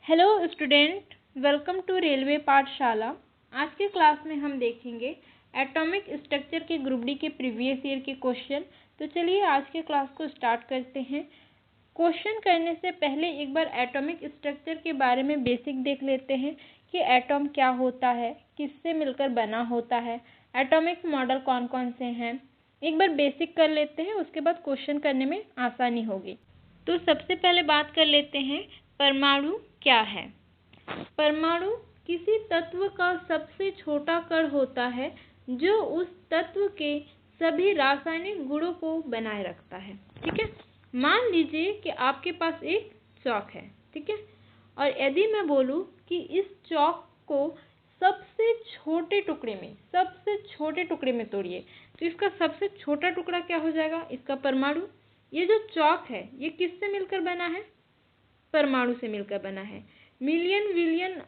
Hello student, welcome to railway पाठशाला। आज के क्लास में हम देखेंगे एटॉमिक स्ट्रक्चर के ग्रुप डी के प्रीवियस ईयर के क्वेश्चन। तो चलिए आज के क्लास को स्टार्ट करते हैं। क्वेश्चन करने से पहले एक बार एटॉमिक स्ट्रक्चर के बारे में बेसिक देख लेते हैं कि एटॉम क्या होता है, किससे मिलकर बना होता है, एटॉमिक मॉडल कौन कौन से हैं। एक बार बेसिक कर लेते हैं, उसके बाद क्वेश्चन करने में आसानी होगी। तो सबसे पहले बात कर लेते हैं परमाणु क्या है। परमाणु किसी तत्व का सबसे छोटा कण होता है जो उस तत्व के सभी रासायनिक गुणों को बनाए रखता है। ठीक है, मान लीजिए कि आपके पास एक चॉक है। ठीक है, और यदि मैं बोलूं कि इस चॉक को सबसे छोटे टुकड़े में तोड़िए, तो इसका सबसे छोटा टुकड़ा क्या हो जाएगा? इसका परमाणु। ये जो चॉक है ये किससे मिलकर बना है? परमाणु से मिलकर बना है। मिलियन बिलियन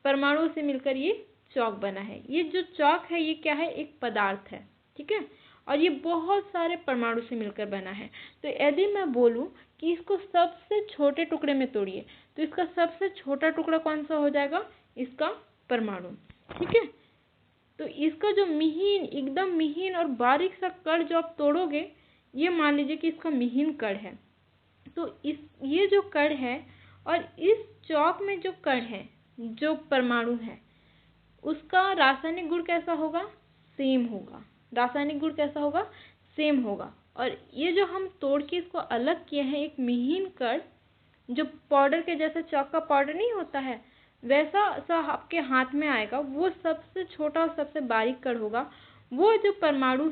परमाणु से मिलकर ये चॉक बना है। ये जो चॉक है ये क्या है? एक पदार्थ है। ठीक है, और ये बहुत सारे परमाणु से मिलकर बना है। तो यदि मैं बोलूं कि इसको सबसे छोटे टुकड़े में तोड़िए, तो इसका सबसे छोटा टुकड़ा कौन सा हो जाएगा? इसका परमाणु। ठीक है, तो इसका जो एकदम मिहीन और बारीक सा कण जो आप तोड़ोगे, ये मान लीजिए कि इसका मिहीन कण है। तो ये जो कण है और इस चौक में जो कण है, जो परमाणु है, उसका रासायनिक गुण कैसा होगा? सेम होगा। रासायनिक गुण कैसा होगा? सेम होगा। और ये जो हम तोड़ के इसको अलग किए हैं, एक मिहीन कण जो पाउडर के जैसे चौक का पाउडर नहीं होता है, वैसा सा आपके हाथ में आएगा। वो सबसे छोटा और सबसे बारीक कण होगा। वो जो परमाणु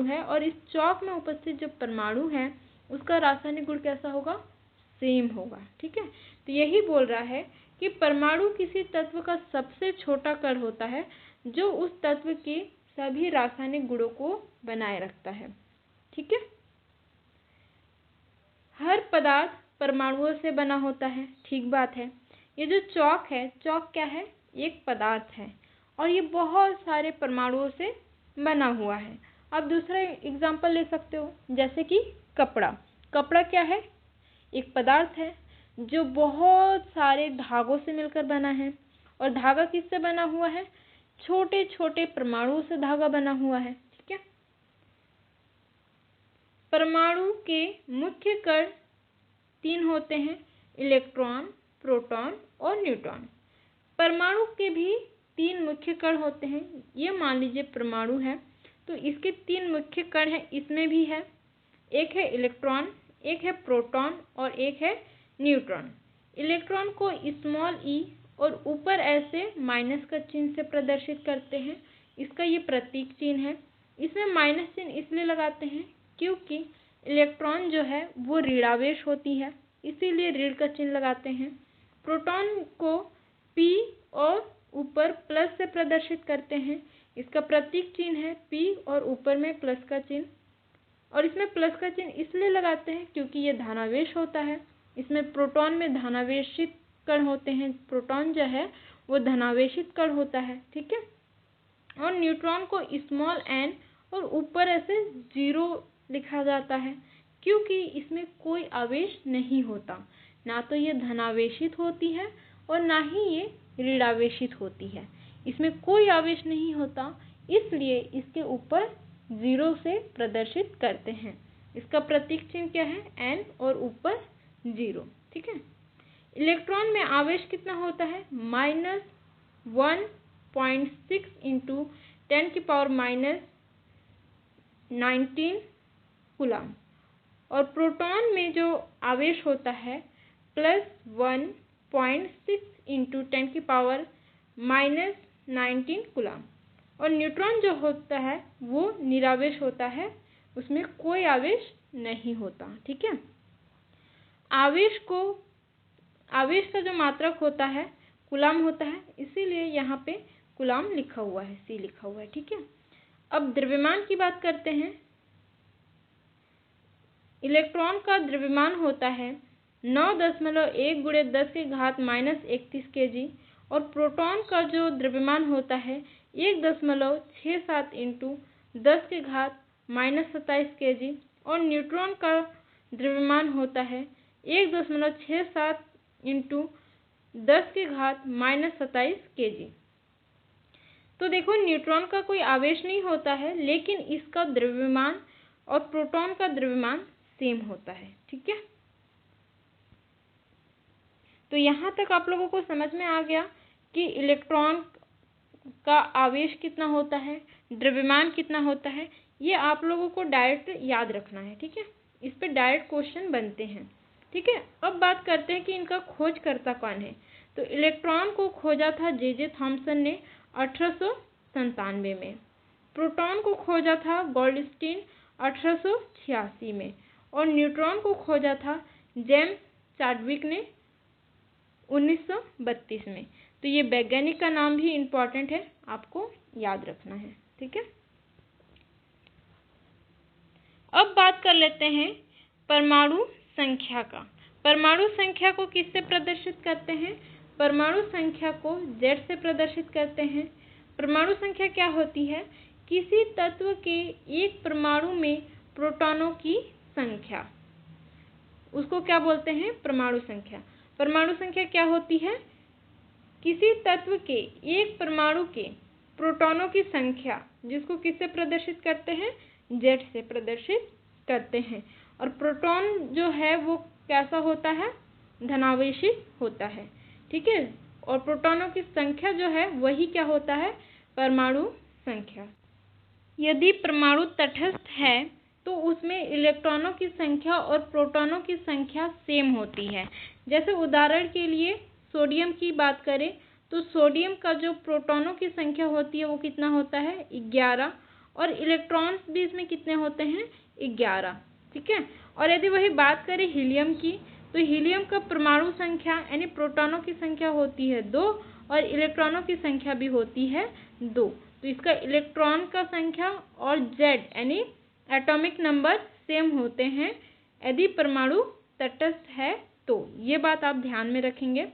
है और इस चौक में उपस्थित जो परमाणु है, उसका रासायनिक गुण कैसा होगा? सेम होगा। ठीक है, तो यही बोल रहा है कि परमाणु किसी तत्व का सबसे छोटा कण होता है जो उस तत्व के सभी रासायनिक गुणों को बनाए रखता है। ठीक है, हर पदार्थ परमाणुओं से बना होता है। ठीक बात है। ये जो चौक है, चौक क्या है? एक पदार्थ है और ये बहुत सारे परमाणुओं से बना हुआ है। अब दूसरा एग्जांपल ले सकते हो, जैसे कि कपड़ा। कपड़ा क्या है? एक पदार्थ है जो बहुत सारे धागों से मिलकर बना है। और धागा किससे बना हुआ है? छोटे छोटे परमाणुओं से धागा बना हुआ है। ठीक है, परमाणु के मुख्य कण 3 होते हैं: इलेक्ट्रॉन, प्रोटॉन और न्यूट्रॉन। परमाणु के भी 3 मुख्य कण होते हैं। ये मान लीजिए परमाणु है, तो इसके 3 मुख्य कण हैं, इसमें भी है। एक है इलेक्ट्रॉन, एक है प्रोटॉन और एक है न्यूट्रॉन। इलेक्ट्रॉन को स्मॉल ई और ऊपर ऐसे माइनस का चिन्ह से प्रदर्शित करते हैं। इसका ये प्रतीक चिन्ह है। इसमें माइनस चिन्ह इसलिए लगाते हैं क्योंकि इलेक्ट्रॉन जो है वो ऋणावेश होती है, इसीलिए ऋण का चिन्ह लगाते हैं। प्रोटॉन को P और ऊपर प्लस से प्रदर्शित करते हैं। इसका प्रतीक चिन्ह है P और ऊपर में प्लस का चिन्ह। और इसमें प्लस का चिन्ह इसलिए लगाते हैं क्योंकि ये धनावेश होता है। इसमें प्रोटॉन में धनावेशित कण होते हैं। प्रोटॉन जो है वो धनावेशित कण होता है। ठीक है, और न्यूट्रॉन को स्मॉल n और ऊपर ऐसे 0 लिखा जाता है क्योंकि इसमें कोई आवेश नहीं होता। ना तो ये धनावेशित होती है और ना ही ये ऋणावेशित होती है। इसमें कोई आवेश नहीं होता, इसलिए इसके ऊपर 0 से प्रदर्शित करते हैं। इसका प्रतीक चिन्ह क्या है? n और ऊपर 0। ठीक है, इलेक्ट्रॉन में आवेश कितना होता है? -1.6 इंटू 10⁻⁻19 कूलम। और प्रोटॉन में जो आवेश होता है +1.6 इंटू 10⁻⁻19 कूलम। और न्यूट्रॉन जो होता है वो निरावेश होता है, उसमें कोई आवेश नहीं होता। ठीक है, आवेश का जो मात्रक होता है कूलम होता है, इसीलिए यहाँ पे कूलम लिखा हुआ है, C लिखा हुआ है। ठीक है, अब द्रव्यमान की बात करते हैं। इलेक्ट्रॉन का द्रव्यमान होता है 9.1 × 10⁻⁻31 kg और प्रोटॉन का जो द्रव्यमान होता है 1.67 इंटू 10⁻⁻27 kg और न्यूट्रॉन का द्रव्यमान होता है 1.67 इंटू 10⁻27 kg। तो देखो न्यूट्रॉन का कोई आवेश नहीं होता है, लेकिन इसका द्रव्यमान और प्रोटॉन का द्रव्यमान सेम होता है। ठीक है, तो यहाँ तक आप लोगों को समझ में आ गया कि इलेक्ट्रॉन का आवेश कितना होता है, द्रव्यमान कितना होता है। ये आप लोगों को डायरेक्ट याद रखना है। ठीक है, इस पे डायरेक्ट क्वेश्चन बनते हैं। ठीक है, अब बात करते हैं कि इनका खोजकर्ता कौन है। तो इलेक्ट्रॉन को खोजा था जे थॉमसन ने 1897 में। प्रोटॉन को खोजा था गोल्डस्टीन 1886 में। और न्यूट्रॉन को खोजा था जेम्स चाडविक ने 1932 में। तो ये वैज्ञानिक का नाम भी इम्पॉर्टेंट है, आपको याद रखना है। ठीक है, अब बात कर लेते हैं परमाणु संख्या का। परमाणु संख्या को किससे प्रदर्शित करते हैं? परमाणु संख्या को Z से प्रदर्शित करते हैं। परमाणु संख्या क्या होती है? किसी तत्व के एक परमाणु में प्रोटॉनों की संख्या, उसको क्या बोलते हैं? परमाणु संख्या। परमाणु संख्या क्या होती है? किसी तत्व के एक परमाणु के प्रोटॉनों की संख्या, जिसको किससे प्रदर्शित करते हैं? Z से प्रदर्शित करते हैं। और प्रोटॉन जो है वो कैसा होता है? धनावेशी होता है। ठीक है, और प्रोटॉनों की संख्या जो है वही क्या होता है? परमाणु संख्या। यदि परमाणु तटस्थ है तो उसमें इलेक्ट्रॉनों की संख्या और प्रोटॉनों की संख्या सेम होती है। जैसे उदाहरण के लिए सोडियम की बात करें तो सोडियम का जो प्रोटॉनों की संख्या होती है वो कितना होता है? 11। और इलेक्ट्रॉन्स भी इसमें कितने होते हैं? 11। ठीक है, और यदि वही बात करें हीलियम की तो हीलियम का परमाणु संख्या यानी प्रोटॉनों की संख्या होती है 2 और इलेक्ट्रॉनों की संख्या भी होती है 2। तो इसका इलेक्ट्रॉन का संख्या और Z यानी एटॉमिक नंबर सेम होते हैं यदि परमाणु तटस्थ है तो। ये बात आप ध्यान में रखेंगे।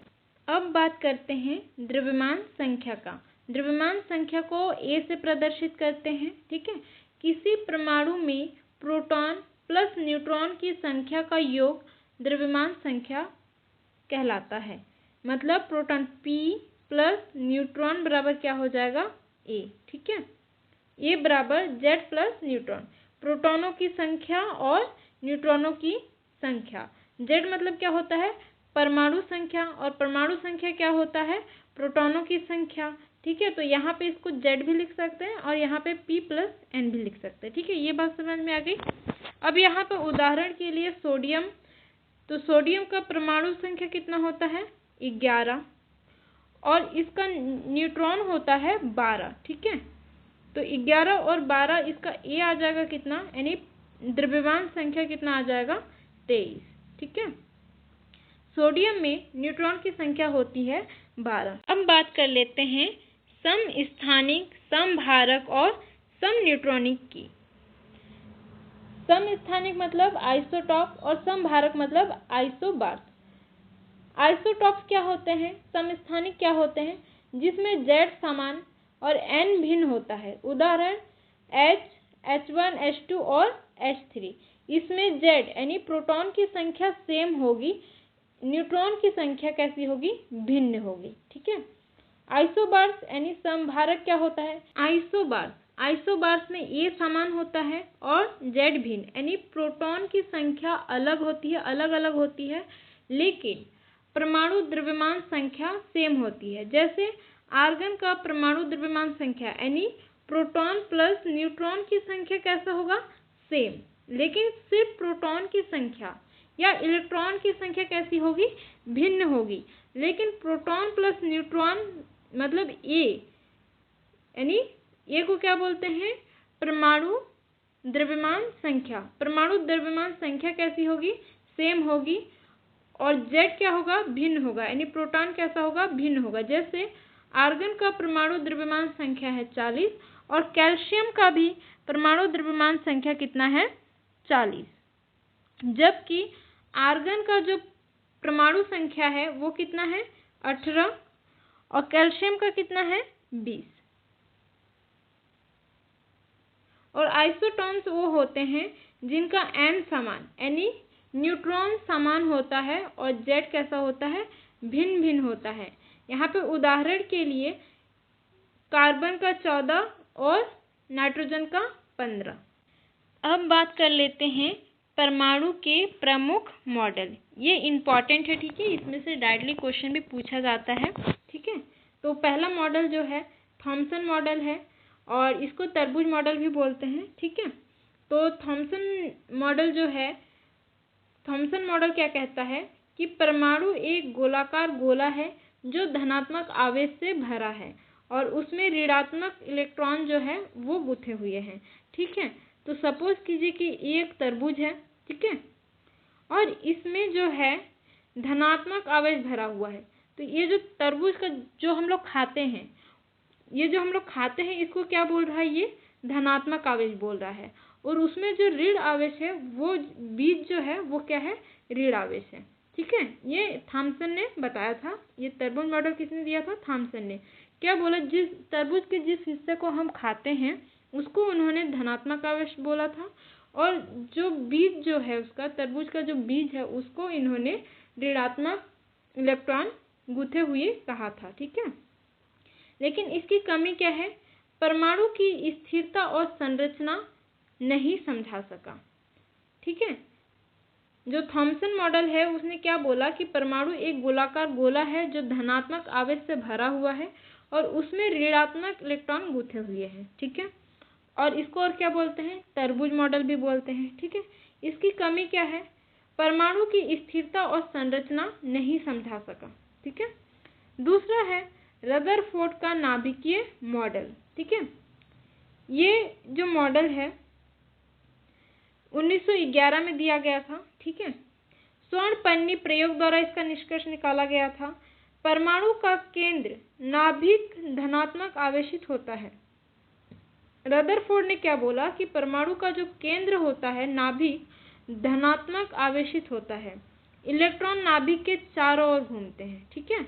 अब बात करते हैं द्रव्यमान संख्या का। द्रव्यमान संख्या को A से प्रदर्शित करते हैं। ठीक है, किसी परमाणु में प्रोटॉन प्लस न्यूट्रॉन की संख्या का योग द्रव्यमान संख्या कहलाता है। मतलब प्रोटॉन P प्लस न्यूट्रॉन बराबर क्या हो जाएगा? A। ठीक है, A बराबर Z प्लस न्यूट्रॉन, प्रोटॉनों की संख्या और न्यूट्रॉनों की संख्या। Z मतलब क्या होता है? परमाणु संख्या, और परमाणु संख्या क्या होता है? प्रोटॉनों की संख्या। ठीक है, तो यहाँ पे इसको Z भी लिख सकते हैं और यहाँ पे P प्लस N भी लिख सकते हैं। ठीक है, ये बात समझ में आ गई। अब यहाँ पे उदाहरण के लिए सोडियम, तो सोडियम का परमाणु संख्या कितना होता है? 11 और इसका न्यूट्रॉन होता है 12। ठीक है, तो 11 और 12 इसका A आ जाएगा कितना, यानी द्रव्यमान संख्या कितना आ जाएगा? 23। ठीक है, सोडियम में न्यूट्रॉन की संख्या होती है 12। अब बात कर लेते हैं समस्थानिक, समभारक और समन्यूट्रॉनिक की। समस्थानिक मतलब आइसोटॉप और समभारक मतलब आइसोबार्स। आइसोटॉप्स क्या होते हैं? समस्थानिक क्या होते हैं? जिसमें Z समान और N भिन्न होता है। उदाहरण H, H1, H2 और H3। इसमें Z यानी प्रोटॉन की संख्या सेम होगी, न्यूट्रॉन की संख्या कैसी होगी? भिन्न होगी। ठीक है, आइसोबार्स यानी समभारक क्या होता है? आइसोबार्स में A समान होता है और Z भिन्न, यानी प्रोटॉन की संख्या अलग होती है, अलग अलग होती है, लेकिन परमाणु द्रव्यमान संख्या सेम होती है। जैसे आर्गन का परमाणु द्रव्यमान संख्या यानी प्रोटॉन प्लस न्यूट्रॉन की संख्या कैसा होगा? सेम, लेकिन सिर्फ प्रोटॉन की संख्या या इलेक्ट्रॉन की संख्या कैसी होगी? भिन्न होगी। लेकिन प्रोटॉन प्लस न्यूट्रॉन मतलब A, यानी A को क्या बोलते हैं? परमाणु द्रव्यमान संख्या। परमाणु द्रव्यमान संख्या कैसी होगी? सेम होगी, और Z क्या होगा? भिन्न होगा, यानी प्रोटॉन कैसा होगा? भिन्न होगा। जैसे आर्गन का परमाणु द्रव्यमान संख्या है 40 और कैल्शियम का भी परमाणु द्रव्यमान संख्या कितना है? 40, जबकि आर्गन का जो परमाणु संख्या है वो कितना है? 18 और कैल्शियम का कितना है? 20। और आइसोटॉन्स वो होते हैं जिनका N समान, यानी न्यूट्रॉन समान होता है और जेड कैसा होता है, भिन्न भिन्न होता है। यहाँ पे उदाहरण के लिए कार्बन का 14 और नाइट्रोजन का 15। अब बात कर लेते हैं परमाणु के प्रमुख मॉडल। ये इम्पॉर्टेंट है, ठीक है, इसमें से डायरेक्टली क्वेश्चन भी पूछा जाता है, ठीक है। तो पहला मॉडल जो है थॉमसन मॉडल है और इसको तरबूज मॉडल भी बोलते हैं, ठीक है। तो थॉमसन मॉडल क्या कहता है कि परमाणु एक गोलाकार गोला है जो धनात्मक आवेश से भरा है और उसमें ऋणात्मक इलेक्ट्रॉन जो है वो गुथे हुए हैं, ठीक है। तो सपोज कीजिए कि एक तरबूज है, ठीक है, और इसमें जो है धनात्मक आवेश भरा हुआ है। तो ये जो तरबूज का जो हम लोग खाते हैं, इसको क्या बोल रहा है, ये धनात्मक आवेश बोल रहा है। और उसमें जो ऋण आवेश है वो बीज जो है वो क्या है, ऋण आवेश है, ठीक है। ये थॉमसन ने बताया था। ये तरबूज मॉडल किसने दिया था, थॉमसन ने। क्या बोला, जिस तरबूज के जिस हिस्से को हम खाते हैं उसको उन्होंने धनात्मक आवेश बोला था और जो बीज जो है उसका, तरबूज का जो बीज है उसको इन्होंने ऋणात्मक इलेक्ट्रॉन गुथे हुए कहा था, ठीक है। लेकिन इसकी कमी क्या है, परमाणु की स्थिरता और संरचना नहीं समझा सका, ठीक है। जो थॉमसन मॉडल है उसने क्या बोला कि परमाणु एक गोलाकार गोला है जो धनात्मक आवेश से भरा हुआ है और उसमें ऋणात्मक इलेक्ट्रॉन गुथे हुए हैं, ठीक है। और इसको और क्या बोलते हैं, तरबूज मॉडल भी बोलते हैं, ठीक है। इसकी कमी क्या है, परमाणु की स्थिरता और संरचना नहीं समझा सका, ठीक है। दूसरा है रदरफोर्ड का नाभिकीय मॉडल, ठीक है। ये जो मॉडल है 1911 में दिया गया था, ठीक है। स्वर्ण प्रयोग द्वारा इसका निष्कर्ष निकाला गया था। परमाणु का केंद्र नाभिक धनात्मक आवेशित होता है। रदरफोर्ड ने क्या बोला कि परमाणु का जो केंद्र होता है नाभिक धनात्मक आवेशित होता है, इलेक्ट्रॉन नाभिक के चारों ओर घूमते हैं, ठीक है।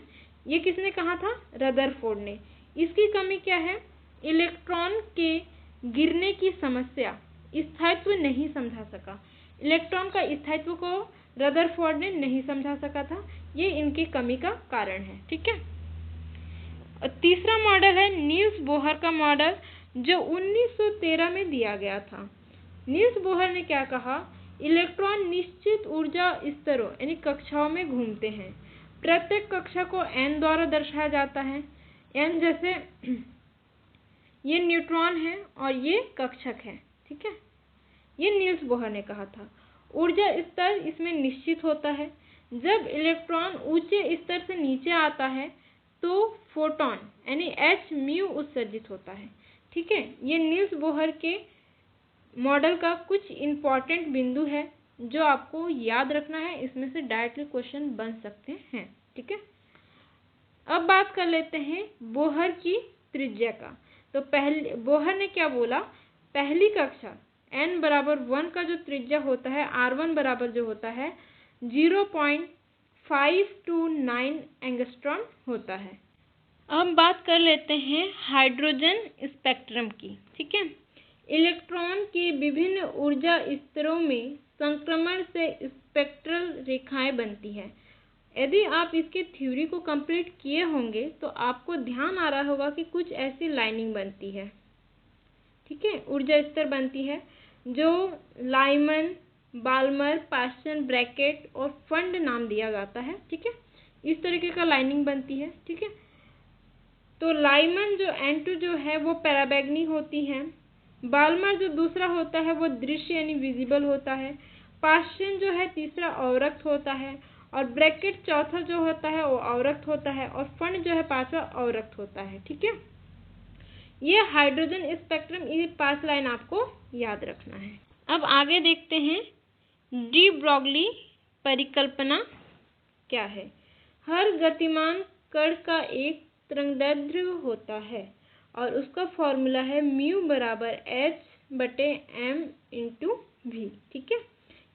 ये किसने कहा था, रदरफोर्ड ने। इसकी कमी क्या है, इलेक्ट्रॉन के गिरने की समस्या, स्थायित्व नहीं समझा सका। इलेक्ट्रॉन का स्थायित्व को रदरफोर्ड ने नहीं समझा सका था, ये इनकी कमी का कारण है, ठीक है। और तीसरा मॉडल है नील्स बोहर का मॉडल जो 1913 में दिया गया था। नील्स बोहर ने क्या कहा, इलेक्ट्रॉन निश्चित ऊर्जा स्तरों यानी कक्षाओं में घूमते हैं। प्रत्येक कक्षा को n द्वारा दर्शाया जाता है। n जैसे ये न्यूट्रॉन है और ये कक्षक है, ठीक है। ये नील्स बोहर ने कहा था। ऊर्जा स्तर इसमें निश्चित होता है। जब इलेक्ट्रॉन ऊंचे स्तर से नीचे आता है तो फोटॉन यानी h म्यू उत्सर्जित होता है, ठीक है। ये नील्स बोहर के मॉडल का कुछ इम्पॉर्टेंट बिंदु है जो आपको याद रखना है, इसमें से डायरेक्टली क्वेश्चन बन सकते हैं, ठीक है। अब बात कर लेते हैं बोहर की त्रिज्या का। तो पहले बोहर ने क्या बोला, पहली कक्षा n बराबर 1 का जो त्रिज्या होता है, R1 बराबर जो होता है 0.529 एंगस्ट्रॉम होता है। अब बात कर लेते हैं हाइड्रोजन स्पेक्ट्रम की, ठीक है। इलेक्ट्रॉन के विभिन्न ऊर्जा स्तरों में संक्रमण से स्पेक्ट्रल रेखाएं बनती है। यदि आप इसके थ्योरी को कंप्लीट किए होंगे तो आपको ध्यान आ रहा होगा कि कुछ ऐसी लाइनिंग बनती है, ठीक है, ऊर्जा स्तर बनती है जो लाइमन, बाल्मर, पास्चन, ब्रैकेट और फंड नाम दिया जाता है, ठीक है। इस तरीके का लाइनिंग बनती है, ठीक है। तो लाइमन जो N2 जो है वो पैराबैंगनी होती है। बाल्मर जो दूसरा होता है वो दृश्य यानी विजिबल होता है। पास्चन जो है तीसरा अवरक्त होता है और ब्रैकेट चौथा जो होता है वो अवरक्त होता है और फंड जो है पांचवा अवरक्त होता है, ठीक है। ये हाइड्रोजन स्पेक्ट्रम, ये 5 लाइन आपको याद रखना है। अब आगे देखते हैं डी ब्रॉगली परिकल्पना क्या है। हर गतिमान कण का एक तरंगदैर्ध्य होता है और उसका फॉर्मूला है म्यू बराबर h/m/v, ठीक है।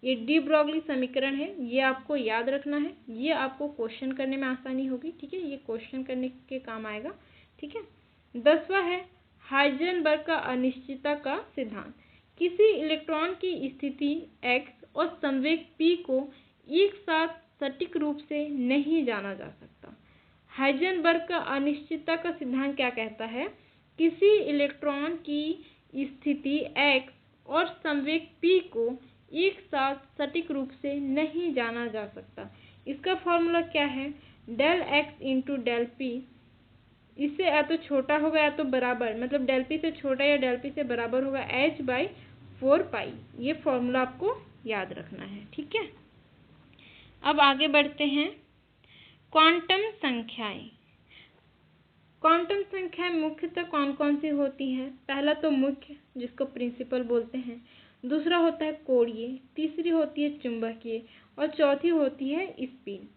ये डी ब्रॉगली समीकरण है, ये आपको याद रखना है, ये आपको क्वेश्चन करने में आसानी होगी, ठीक है। ये क्वेश्चन करने के काम आएगा, ठीक है। 10वां है हाइजेनबर्ग का अनिश्चितता का सिद्धांत। किसी इलेक्ट्रॉन की स्थिति x और संवेग p को एक साथ सटीक रूप से नहीं जाना जा सकता। हाइजेनबर्ग का अनिश्चितता का सिद्धांत क्या कहता है? किसी इलेक्ट्रॉन की स्थिति x और संवेग p को एक साथ सटीक रूप से नहीं जाना जा सकता। इसका फॉर्मूला क्या है? Del x into del p, इससे या तो छोटा होगा या तो बराबर, मतलब डेल p से छोटा या डेल p से बराबर होगा h बाई 4 पाई। ये फॉर्मूला आपको याद रखना है, ठीक है। अब आगे बढ़ते हैं। क्वांटम संख्याएं। क्वांटम संख्याएं मुख्यतः कौन कौन सी होती हैं? पहला तो मुख्य, जिसको प्रिंसिपल बोलते हैं, दूसरा होता है कोणीय, तीसरी होती है चुंबकीय और चौथी होती है स्पिन।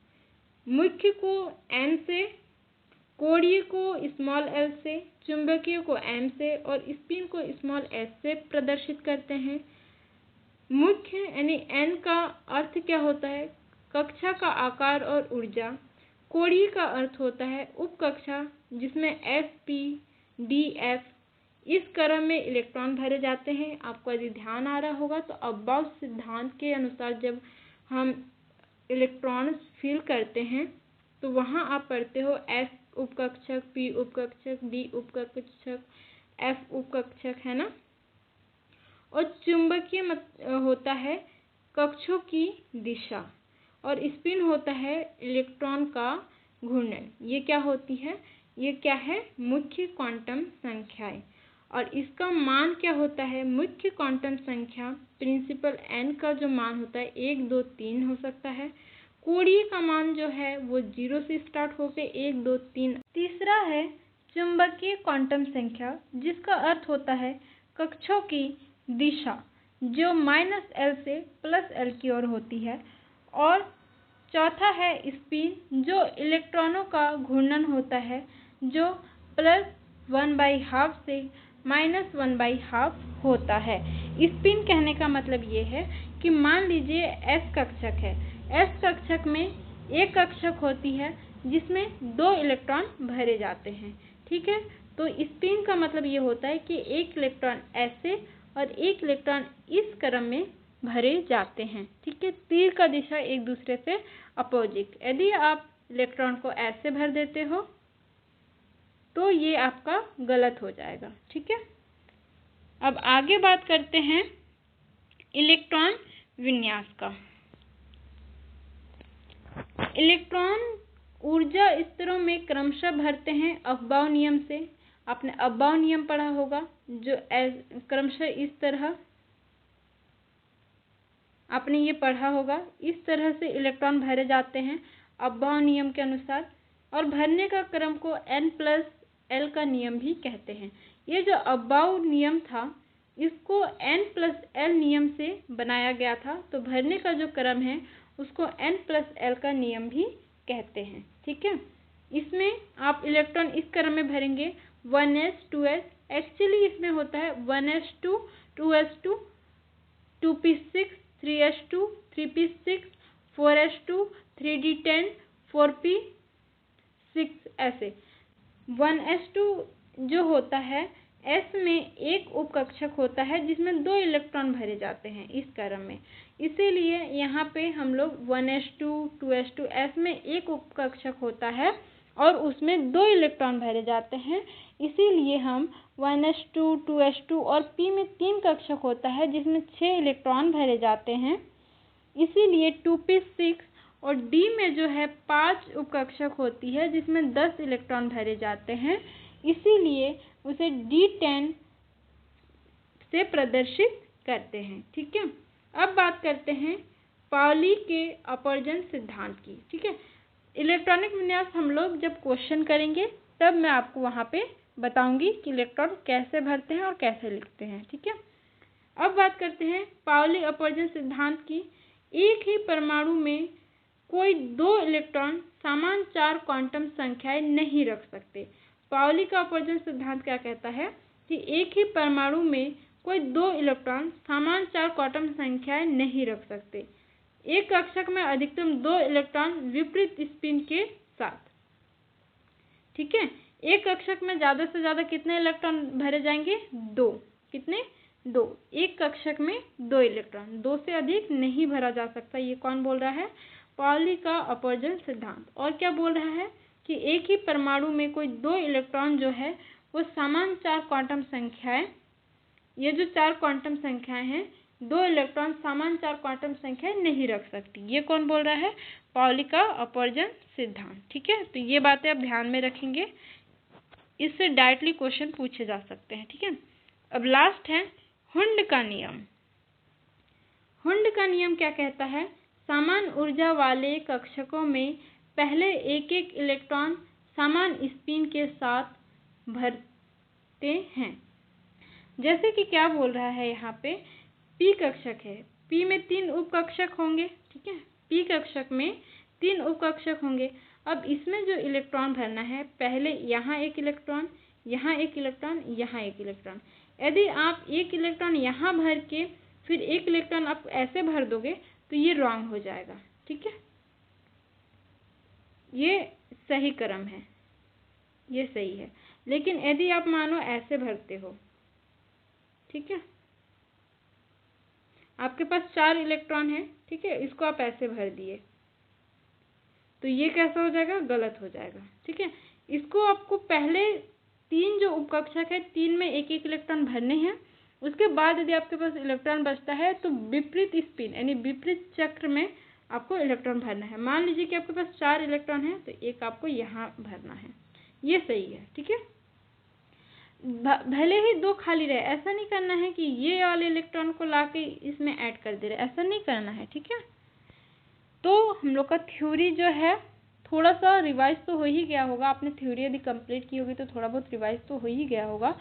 मुख्य को n से, कोणीय को स्मॉल l से, चुंबकीय को m से और स्पिन को स्मॉल s से प्रदर्शित करते हैं। मुख्य यानी n का अर्थ क्या होता है? कक्षा का आकार और ऊर्जा। कोणीय का अर्थ होता है उपकक्षा, जिसमें s p d f इस क्रम में इलेक्ट्रॉन भरे जाते हैं। आपको यदि ध्यान आ रहा होगा तो अबाउट सिद्धांत के अनुसार जब हम इलेक्ट्रॉन फिल करते हैं तो वहाँ आप पढ़ते हो s उपकक्षक, p उपकक्षक, d उपकक्षक, f उपकक्षक, है ना। और चुंबकीय होता है कक्षों की दिशा और स्पिन होता है इलेक्ट्रॉन का घूर्णन। ये क्या होती है? ये क्या है? मुख्य क्वांटम संख्याएं। और इसका मान क्या होता है? मुख्य क्वांटम संख्या प्रिंसिपल n का जो मान होता है 1 2 3 हो सकता है। कोणीय का मान जो है वो 0 से स्टार्ट होकर 1 2 3। तीसरा है चुंबकीय क्वांटम संख्या, जिसका अर्थ होता है कक्षों की दिशा, जो -l से +l की ओर होती है। और चौथा है स्पिन, जो इलेक्ट्रॉनों का घूर्णन होता है, जो +1/2 से -1/2 होता है। स्पिन कहने का मतलब ये है कि मान लीजिए s कक्षक है। s कक्षक में एक कक्षक होती है जिसमें 2 इलेक्ट्रॉन भरे जाते हैं, ठीक है। तो स्पिन का मतलब ये होता है कि एक इलेक्ट्रॉन ऐसे और एक इलेक्ट्रॉन इस क्रम में भरे जाते हैं, ठीक है। तीर का दिशा एक दूसरे से अपोजिट। यदि आप इलेक्ट्रॉन को ऐसे भर देते हो तो ये आपका गलत हो जाएगा, ठीक है। अब आगे बात करते हैं इलेक्ट्रॉन विन्यास का। इलेक्ट्रॉन ऊर्जा स्तरों में क्रमशः भरते हैं अफबाउ नियम से। आपने अफबाउ नियम पढ़ा होगा, जो क्रमशः इस तरह, आपने ये पढ़ा होगा, इस तरह से इलेक्ट्रॉन भरे जाते हैं अफबाउ नियम के अनुसार। और भरने का क्रम को n+l का नियम भी कहते हैं। ये जो अफबाउ नियम था, इसको n+l नियम से बनाया गया था, तो भरने का जो क्रम है उसको n+l का नियम भी कहते हैं, ठीक है। इसमें आप इलेक्ट्रॉन इस क्रम में भरेंगे 1s 2s, एक्चुअली इसमें होता है 1s2 2s2 2p6 3s2 3p6 4s2 3d10 4p6, ऐसे 1s2 जो होता है, s में एक उपकक्षक होता है जिसमें 2 इलेक्ट्रॉन भरे जाते हैं इस क्रम में। इसीलिए यहाँ पे हम लोग 1s2 2s2, s में एक उपकक्षक होता है और उसमें 2 इलेक्ट्रॉन भरे जाते हैं, इसीलिए हम 1s2 2s2 और p में 3 कक्षक होता है जिसमें 6 इलेक्ट्रॉन भरे जाते हैं, इसीलिए 2p6। और d में जो है 5 उपकक्षक होती है जिसमें 10 इलेक्ट्रॉन भरे जाते हैं, इसीलिए उसे d10 से प्रदर्शित करते हैं, ठीक है। अब बात करते हैं पाउली के अपवर्जन सिद्धांत की, ठीक है। इलेक्ट्रॉनिक विन्यास हम लोग जब क्वेश्चन करेंगे तब मैं आपको वहाँ पे बताऊंगी कि इलेक्ट्रॉन कैसे भरते हैं और कैसे लिखते हैं, ठीक है। अब बात करते हैं पाउली अपवर्जन सिद्धांत की। एक ही परमाणु में कोई 2 इलेक्ट्रॉन समान 4 क्वांटम संख्याएं नहीं रख सकते। पाउली का अपवर्जन सिद्धांत क्या कहता है कि एक ही परमाणु में कोई 2 इलेक्ट्रॉन समान 4 क्वांटम संख्याएं नहीं रख सकते। एक कक्षक में अधिकतम 2 इलेक्ट्रॉन विपरीत स्पिन के साथ, ठीक है। एक कक्षक में ज़्यादा से ज़्यादा कितने इलेक्ट्रॉन भरे जाएंगे? 2। कितने? 2, एक कक्षक में 2 इलेक्ट्रॉन, 2 से अधिक नहीं भरा जा सकता। ये कौन बोल रहा है? पाउली का अपवर्जन सिद्धांत। और क्या बोल रहा है कि एक ही परमाणु में कोई 2 इलेक्ट्रॉन जो है वो समान 4 क्वांटम संख्याएं, ये जो 4 क्वांटम संख्याएं हैं, 2 इलेक्ट्रॉन समान 4 क्वांटम संख्याएं नहीं रख सकती। ये कौन बोल रहा है? पाउली का अपवर्जन सिद्धांत। ठीक है, तो ये बातें आप ध्यान में रखेंगे, इससे डायरेक्टली क्वेश्चन पूछे जा सकते हैं। ठीक है, अब लास्ट है हुंड का नियम। हुंड का नियम क्या कहता है? समान ऊर्जा वाले कक्षकों में पहले एक एक इलेक्ट्रॉन समान स्पिन के साथ भरते हैं। जैसे कि क्या बोल रहा है यहाँ पे, पी कक्षक है, पी में 3 उपकक्षक होंगे। ठीक है, पी कक्षक में 3 उपकक्षक होंगे। अब इसमें जो इलेक्ट्रॉन भरना है, पहले यहाँ एक इलेक्ट्रॉन, यहाँ एक इलेक्ट्रॉन, यहाँ एक इलेक्ट्रॉन। यदि आप एक इलेक्ट्रॉन यहाँ भर के फिर एक इलेक्ट्रॉन आप ऐसे भर दोगे तो ये रॉन्ग हो जाएगा। ठीक है, ये सही क्रम है, ये सही है। लेकिन यदि आप मानो ऐसे भरते हो, ठीक है, आपके पास 4 इलेक्ट्रॉन है, ठीक है, इसको आप ऐसे भर दिए तो ये कैसा हो जाएगा? गलत हो जाएगा। ठीक है, इसको आपको पहले 3 जो उपकक्षक है, 3 में एक एक इलेक्ट्रॉन भरने हैं। उसके बाद यदि आपके पास इलेक्ट्रॉन बचता है तो विपरीत स्पिन यानी विपरीत चक्र में आपको इलेक्ट्रॉन भरना है। मान लीजिए कि आपके पास 4 इलेक्ट्रॉन है तो एक आपको यहाँ भरना है, ये सही है। ठीक है, भले ही 2 खाली रहे, ऐसा नहीं करना है कि ये वाले इलेक्ट्रॉन को लाके इसमें ऐड कर दे रहे, ऐसा नहीं करना है। ठीक है, तो हम लोग का थ्योरी जो है थोड़ा सा रिवाइज तो हो ही गया होगा। आपने थ्योरी यदि कंप्लीट की होगी तो थोड़ा बहुत रिवाइज तो हो ही गया होगा,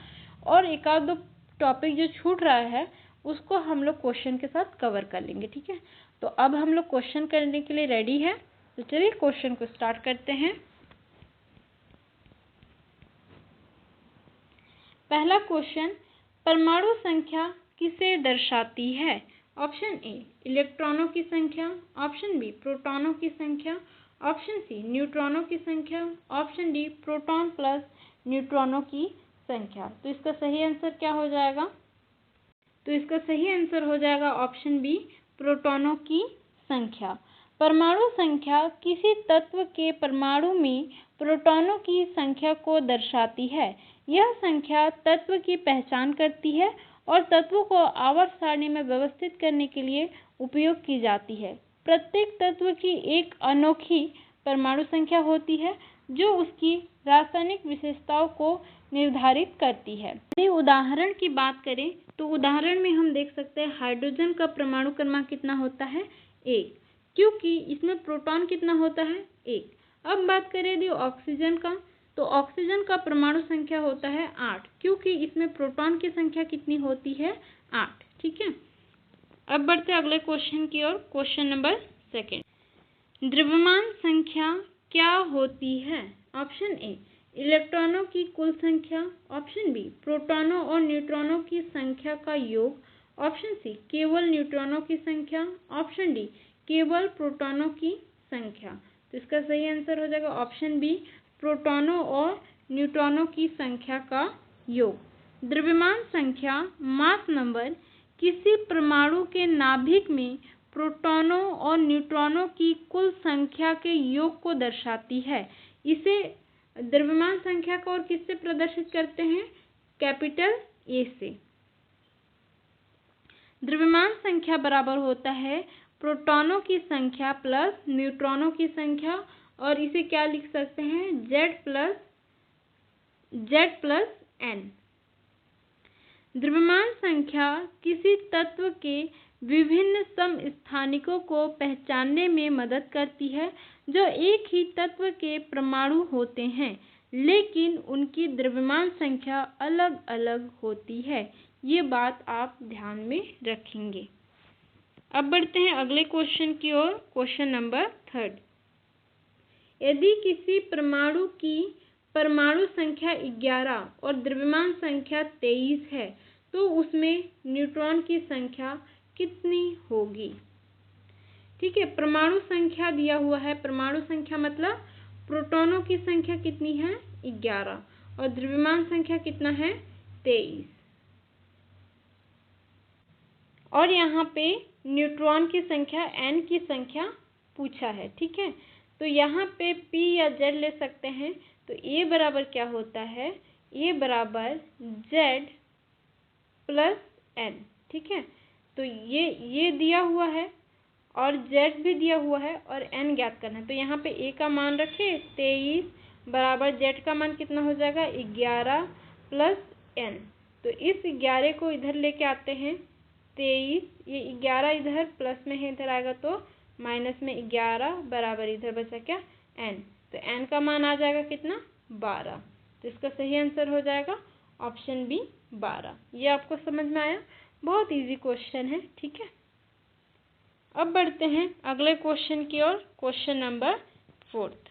और एक आध 2 टॉपिक जो छूट रहा है उसको हम लोग क्वेश्चन के साथ कवर कर लेंगे। ठीक है, तो अब हम लोग क्वेश्चन करने के लिए रेडी है, तो चलिए क्वेश्चन को स्टार्ट करते हैं। पहला क्वेश्चन, परमाणु संख्या किसे दर्शाती है? ऑप्शन ए इलेक्ट्रॉनों की संख्या, ऑप्शन बी प्रोटॉनों की संख्या, ऑप्शन सी न्यूट्रॉनों की संख्या, ऑप्शन डी प्रोटॉन प्लस न्यूट्रॉनों की संख्या। तो इसका सही आंसर क्या हो जाएगा? तो इसका सही आंसर हो जाएगा ऑप्शन बी प्रोटॉनों की संख्या। परमाणु संख्या किसी तत्व के परमाणु में प्रोटॉनों की संख्या को दर्शाती है। यह संख्या तत्व की पहचान करती है और तत्वों को आवर्त सारणी में व्यवस्थित करने के लिए उपयोग की जाती है। प्रत्येक तत्व की एक अनोखी परमाणु संख्या होती है जो उसकी रासायनिक विशेषताओं को निर्धारित करती है। यदि उदाहरण की बात करें तो उदाहरण में हम देख सकते हैं हाइड्रोजन का परमाणु क्रमांक कितना होता है? 1, क्योंकि इसमें प्रोटॉन कितना होता है? 1। अब बात करें यदि ऑक्सीजन का, तो ऑक्सीजन का परमाणु संख्या होता है 8, क्योंकि इसमें प्रोटॉन की संख्या कितनी होती है? 8। ठीक है, अब बढ़ते अगले क्वेश्चन की ओर। क्वेश्चन नंबर 2, द्रव्यमान संख्या क्या होती है? ऑप्शन ए इलेक्ट्रॉनों की कुल संख्या, ऑप्शन बी प्रोटॉनों और न्यूट्रॉनों की संख्या का योग, ऑप्शन सी केवल न्यूट्रॉनों की संख्या, ऑप्शन डी केवल प्रोटॉनों की संख्या। तो इसका सही आंसर हो जाएगा ऑप्शन बी प्रोटॉनों और न्यूट्रॉनों की संख्या का योग। द्रव्यमान संख्या मास नंबर किसी परमाणु के नाभिक में प्रोटॉनों और न्यूट्रॉनों की कुल संख्या के योग को दर्शाती है। इसे द्रव्यमान संख्या को और किससे प्रदर्शित करते हैं? कैपिटल ए से। द्रव्यमान संख्या बराबर होता है प्रोटॉनों की संख्या प्लस न्यूट्रॉनों की संख्या, और इसे क्या लिख सकते हैं? Z plus N। द्रव्यमान संख्या किसी तत्व के विभिन्न समस्थानिकों को पहचानने में मदद करती है जो एक ही तत्व के परमाणु होते हैं लेकिन उनकी द्रव्यमान संख्या अलग अलग होती है। ये बात आप ध्यान में रखेंगे। अब बढ़ते हैं अगले क्वेश्चन की ओर। क्वेश्चन नंबर 3, यदि किसी परमाणु की परमाणु संख्या 11 और द्रव्यमान संख्या 23 है तो उसमें न्यूट्रॉन की संख्या कितनी होगी? ठीक है, परमाणु संख्या दिया हुआ है। परमाणु संख्या मतलब प्रोटॉनों की संख्या कितनी है? 11, और द्रव्यमान संख्या कितना है? 23। और यहाँ पे न्यूट्रॉन की संख्या n की संख्या पूछा है। ठीक है, तो यहाँ पे p या z ले सकते हैं। तो a बराबर क्या होता है, a बराबर z प्लस n। ठीक है, तो ये दिया हुआ है और z भी दिया हुआ है और n ज्ञात करना है। तो यहाँ पे a का मान रखे 23 बराबर z का मान कितना हो जाएगा 11 प्लस n। तो इस 11 को इधर लेके आते हैं, 23, ये 11 इधर प्लस में है, इधर आएगा तो माइनस में 11 बराबर इधर बचा क्या n। तो n का मान आ जाएगा कितना 12। तो इसका सही आंसर हो जाएगा ऑप्शन बी 12। ये आपको समझ में आया, बहुत इजी क्वेश्चन है। ठीक है, अब बढ़ते हैं अगले क्वेश्चन की ओर। Question number 4।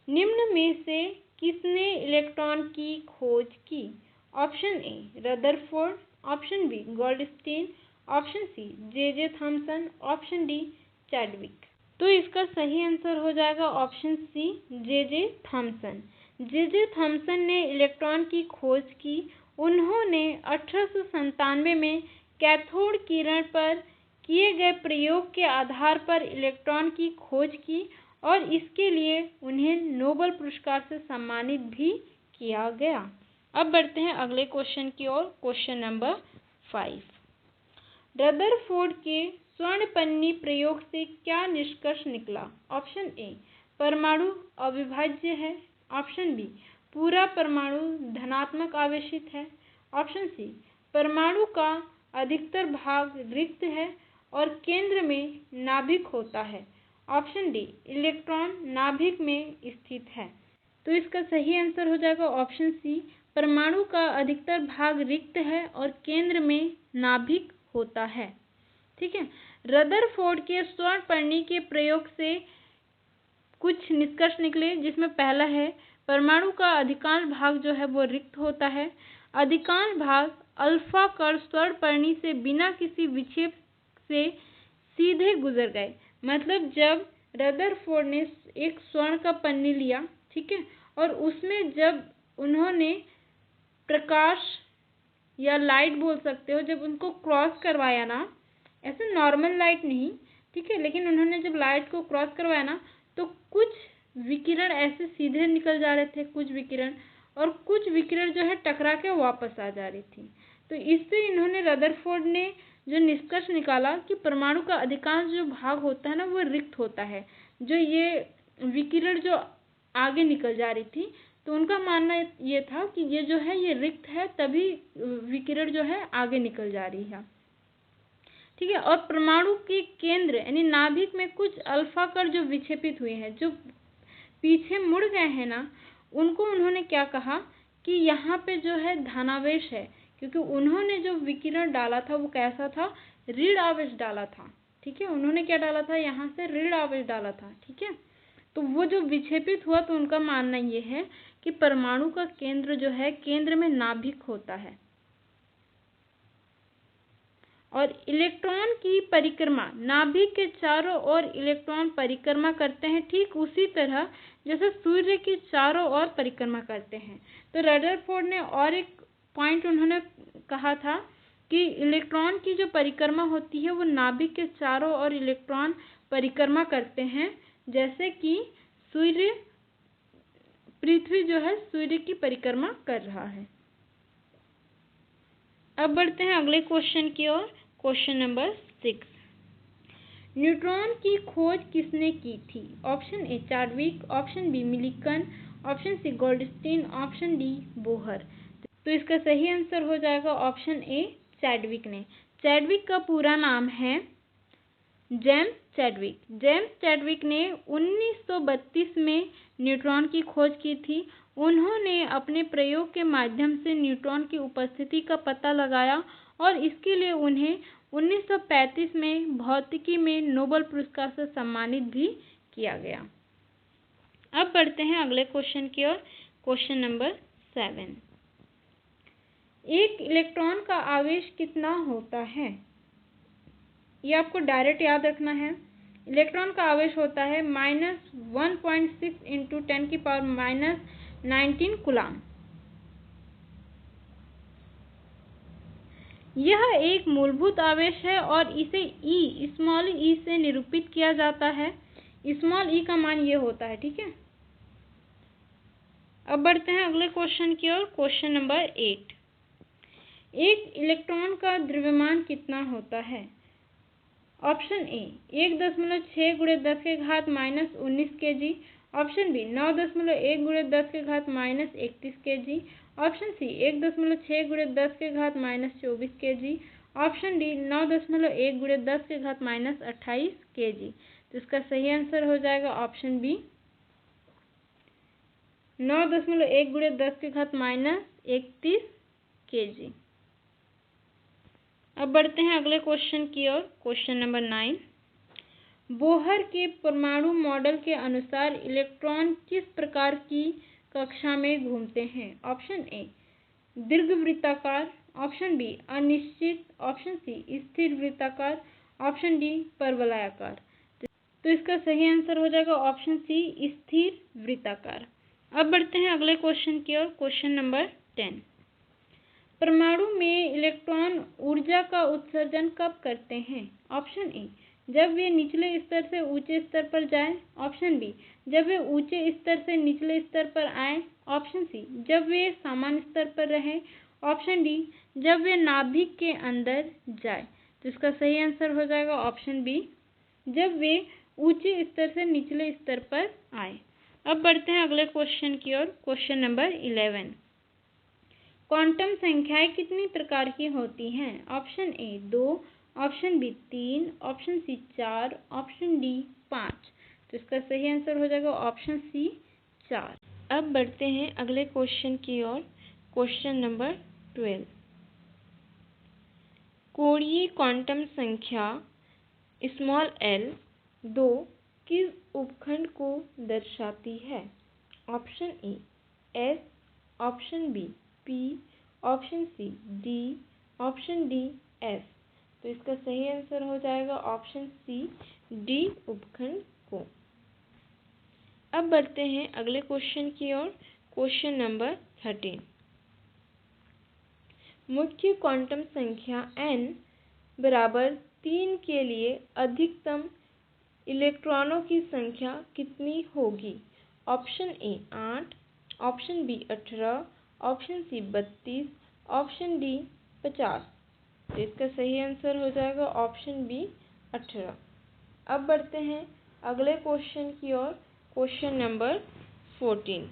निम्न में से किसने इलेक्ट्रॉन की खोज की? Option A Rutherford, option B Goldstein, option C J Thomson, option D Chadwick. तो इसका सही आंसर हो जाएगा option C J Thomson. J Thomson ने इलेक्ट्रॉन की खोज की। उन्होंने 1897 में कैथोड किरण पर किए गए प्रयोग के आधार पर इलेक्ट्रॉन की खोज की और इसके लिए उन्हें नोबेल पुरस्कार से सम्मानित भी किया गया। अब बढ़ते हैं अगले क्वेश्चन की ओर। Question number 5। रदरफोर्ड के स्वर्णपन्नी प्रयोग से क्या निष्कर्ष निकला? ऑप्शन ए परमाणु अविभाज्य है, ऑप्शन बी पूरा परमाणु धनात्मक आवेशित है, ऑप्शन सी परमाणु का अधिकतर भाग रिक्त है और केंद्र में नाभिक होता है, ऑप्शन डी इलेक्ट्रॉन नाभिक में स्थित है। तो इसका सही आंसर हो जाएगा ऑप्शन सी परमाणु का अधिकतर भाग रिक्त है और केंद्र में नाभिक होता है। ठीक है, रदरफोर्ड के स्वर्णपन्नी के प्रयोग से कुछ निष्कर्ष निकले, जिसमें पहला है परमाणु का अधिकांश भाग जो है वो रिक्त होता है। अधिकांश भाग अल्फा कण स्वर्णपन्नी से बिना किसी विक्षेप से सीधे गुजर गए। मतलब जब रदरफोर्ड ने एक स्वर्ण का पन्नी लिया, ठीक है, और उसमें जब उन्होंने प्रकाश या लाइट बोल सकते हो, जब उनको क्रॉस करवाया ना, ऐसे नॉर्मल लाइट नहीं, ठीक है, लेकिन उन्होंने जब लाइट को क्रॉस करवाया ना, तो कुछ विकिरण ऐसे सीधे निकल जा रहे थे, कुछ विकिरण, और कुछ विकिरण जो है टकरा के वापस आ जा रही थी। तो इससे इन्होंने रदरफोर्ड ने जो निष्कर्ष निकाला कि परमाणु का अधिकांश जो भाग होता है ना वो रिक्त होता है। जो ये विकिरण जो आगे निकल जा रही थी, तो उनका मानना ये था कि ये जो है ये रिक्त है, तभी विकिरण जो है आगे निकल जा रही है। ठीक है, और परमाणु के केंद्र यानी नाभिक में कुछ अल्फा कण जो विक्षेपित हुए हैं, जो पीछे मुड़ गए हैं ना, उनको उन्होंने क्या कहा कि यहाँ पे जो है धनावेश है, क्योंकि उन्होंने जो विकिरण डाला था वो कैसा था, ऋण आवेश डाला था। ठीक है, उन्होंने क्या डाला था, यहाँ से ऋण आवेश डाला था। ठीक है, तो वो जो विक्षेपित हुआ, तो उनका मानना ये है कि परमाणु का केंद्र जो है, केंद्र में नाभिक होता है और इलेक्ट्रॉन की परिक्रमा, नाभिक के चारों ओर इलेक्ट्रॉन परिक्रमा करते हैं, ठीक उसी तरह जैसे सूर्य की चारों ओर परिक्रमा करते हैं। तो रदरफोर्ड ने और एक पॉइंट उन्होंने कहा था कि इलेक्ट्रॉन की जो परिक्रमा होती है वो नाभिक के चारों ओर इलेक्ट्रॉन परिक्रमा करते हैं, जैसे कि सूर्य, पृथ्वी जो है सूर्य की परिक्रमा कर रहा है। अब बढ़ते हैं अगले क्वेश्चन की ओर। Question number 6। न्यूट्रॉन की खोज किसने की थी? Option A Chadwick, option B Millikan, option C Goldstein, option D Bohr. तो इसका सही आंसर हो जाएगा ऑप्शन ए चैडविक ने। चैडविक का पूरा नाम है जेम्स चैडविक। जेम्स चैडविक ने 1932 में न्यूट्रॉन की खोज की थी। उन्होंने अपने प्रयोग के माध्यम से न्यूट्रॉन की उपस्थिति का पता लगाया और इसके लिए उन्हें 1935 में भौतिकी में नोबेल पुरस्कार से सम्मानित भी किया गया। अब बढ़ते हैं अगले क्वेश्चन की ओर। Question number 7। एक इलेक्ट्रॉन का आवेश कितना होता है? ये आपको डायरेक्ट याद रखना है। इलेक्ट्रॉन का आवेश होता है -1.6 × 10⁻⁻19 कूलाम। यह एक मूलभूत आवेश है और इसे ई, स्मॉल ई से निरूपित किया जाता है। स्मॉल ई का मान ये होता है, ठीक है। अब बढ़ते हैं अगले क्वेश्चन की ओर। Question number 8। एक इलेक्ट्रॉन का द्रव्यमान कितना होता है? Option A 1.6 × 10⁻−19 kg, option B 9.1 × 10⁻−31 kg, option C 1.6 × 10⁻−24 kg, option D 9.1 × 10⁻28 kg। तो इसका सही आंसर हो जाएगा ऑप्शन बी 9.1 × 10⁻31 kg। अब बढ़ते हैं अगले क्वेश्चन की ओर। Question number 9। बोहर के परमाणु मॉडल के अनुसार इलेक्ट्रॉन किस प्रकार की कक्षा में घूमते हैं? ऑप्शन ए दीर्घवृत्ताकार, ऑप्शन बी अनिश्चित, ऑप्शन सी स्थिर वृत्ताकार, ऑप्शन डी परवलयाकार। तो इसका सही आंसर हो जाएगा ऑप्शन सी स्थिर वृत्ताकार। अब बढ़ते हैं अगले क्वेश्चन की ओर। Question number 10। परमाणु में इलेक्ट्रॉन ऊर्जा का उत्सर्जन कब करते हैं? ऑप्शन ए जब वे निचले स्तर से ऊंचे स्तर पर जाएं, ऑप्शन बी जब वे ऊंचे स्तर से निचले स्तर पर आए, ऑप्शन सी जब वे समान स्तर पर रहें, ऑप्शन डी जब वे नाभिक के अंदर जाए। तो इसका सही आंसर हो जाएगा ऑप्शन बी जब वे ऊंचे स्तर से निचले स्तर पर आए। अब बढ़ते हैं अगले क्वेश्चन की ओर। Question number 11। क्वांटम संख्याएं कितनी प्रकार की होती हैं? Option A 2, option B 3, option C 4, option D 5। तो इसका सही आंसर हो जाएगा ऑप्शन सी 4। अब बढ़ते हैं अगले क्वेश्चन की ओर। Question number 12। कोणीय क्वांटम संख्या स्मॉल l 2 किस उपखंड को दर्शाती है? Option A S, option B P, option C D, option D F. तो इसका सही आंसर हो जाएगा ऑप्शन सी डी उपखंड को। अब बढ़ते हैं अगले क्वेश्चन की ओर। Question number 13। मुख्य क्वांटम संख्या n बराबर 3 के लिए अधिकतम इलेक्ट्रॉनों की संख्या कितनी होगी? Option A 8, option B 18, option C 32, option D 50। तो इसका सही आंसर हो जाएगा ऑप्शन बी 18। अब बढ़ते हैं अगले क्वेश्चन की ओर। Question number 14।